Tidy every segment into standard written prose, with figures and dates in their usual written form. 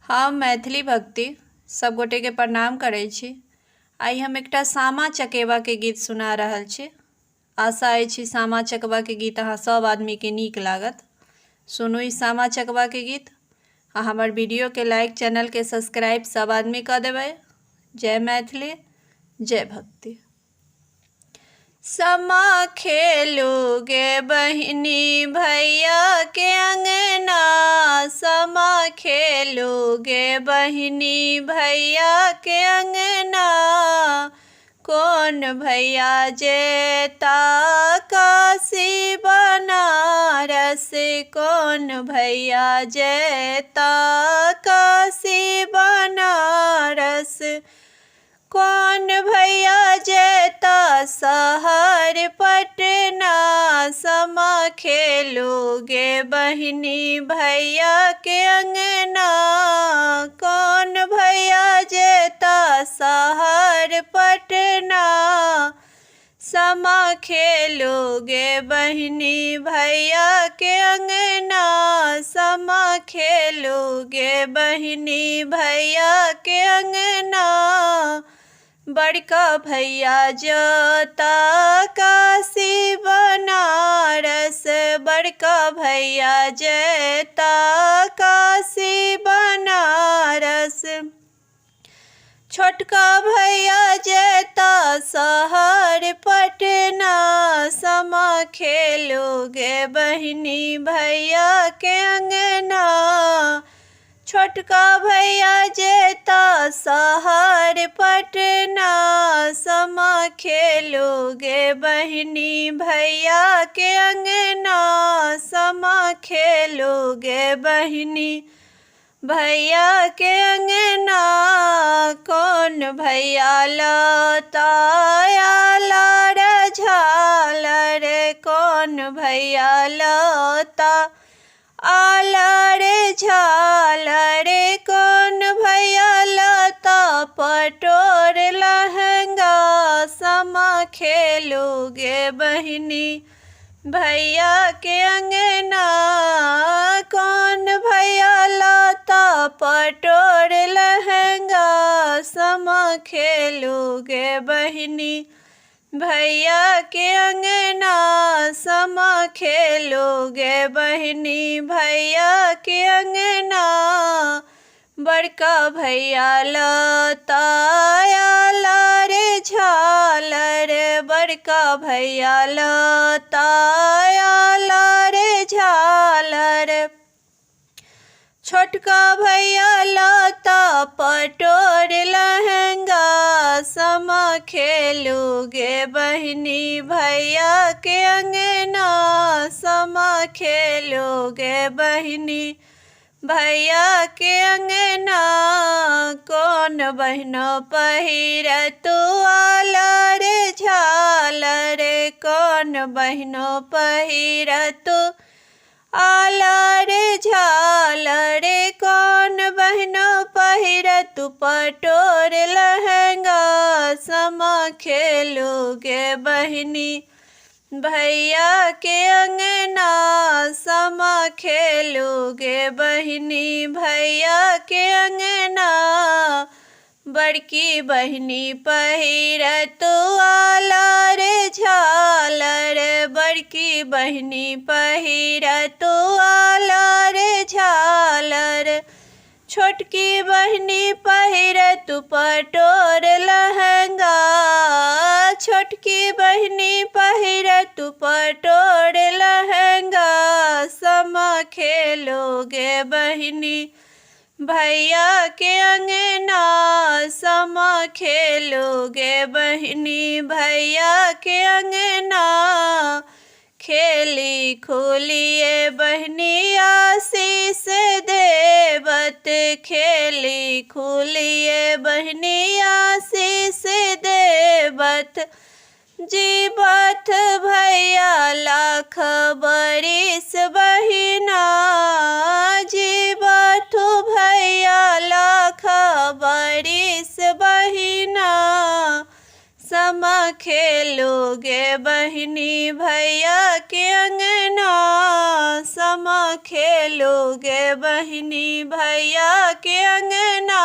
हम मैथिली भक्ति सब गोटे के प्रणाम करै छी। आई हम एकटा सामा चकेवा के गीत सुना रहल छी। आशा अछि सामा चकेवा के गीत अहाँ सब आदमी के नीक लागत। सुनू ई सामा चकेवा के गीत आ हमर वीडियो के लाइक, चैनल के सब्सक्राइब सब आदमी कर देबै। जय मैथिली, जय भक्ति। समा खेलू गे बहिनी भैया के अंगना, समा खेलू गे बहिनी भैया के अंगना। कौन भैया जेता काशी बनारस, कौन भैया जेता काशी बनारस। कौन भैया जेता शहर पटना, समा खेलू गे बहिनी भैया के अंगना। कौन भैया जेता शहर पटना, समा खेलू गे बहिनी भैया के अंगना। समा खेलू गे बहिनी भैया के अंगना। बड़का भैया जोता काशी बनारस, बड़का भैया जेता काशी बनारस। छोटका भैया जेता शहर पटना, समा खेलू गे बहिनी भैया के अंगना। छोटका भैया जेता शहर पटना, समा खेलू गे बहिनी भैया के अंगना। समा खेलू गे बहिनी भैया के अंगना। कौन भैया लता आलर झालर, कौन भैया लता आलर झालर। कौन भैया लता पटोर लहंगा, समा खेलू गे बहिनी भैया के अंगना। कौन भैया लता पटोर लहंगा, समा खेलू गे बहिनी भैया के अंगना। समा खेलू गे बहिनी भैया के अंगना। बड़का भैया लता आलर झालर, बड़का भैया लता आलर झालर। छोटका भैया लता पटोर लहंगा, समा खेलू गे बहिनी भैया के अंगना। समा खेलू गे बहिनी भैया के अंगना। कौन बहनो पहिर तू आलर झालर, कौन बहनो पहिर तू आलर झालर। कौन बहनो पहिर तू पटोर लहंगा, समा खेलू गे बहिनी भैया के अंगना। समा खेलू गे बहिनी भैया के अंगना। बड़की बहिनी पहिर तू आलर झालर, बड़की बहिनी पहिर तू आलर झालर। छोटकी बहिनी पहिर तू पटोर लहंगा, छोटकी बहिनी पहिर तू पटोर लहंगा। समा खेलू गे बहिनी भैया के अंगना। समा खेलू गे बहिनी भैया के अंगना। खेली खुलिए बहिनी आशीष देवत, खेली खुलिए बहिनी आशीष देवत। जीवत भैया लाख बरिस बहिना, जीवत भैया लाख बरिस बहिना। समा खेलोगे बहिनी भैया के अंगना, समा खेलोगे बहिनी भैया के अंगना,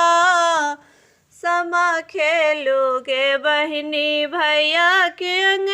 समा खेलोगे बहिनी भैया के अंगना।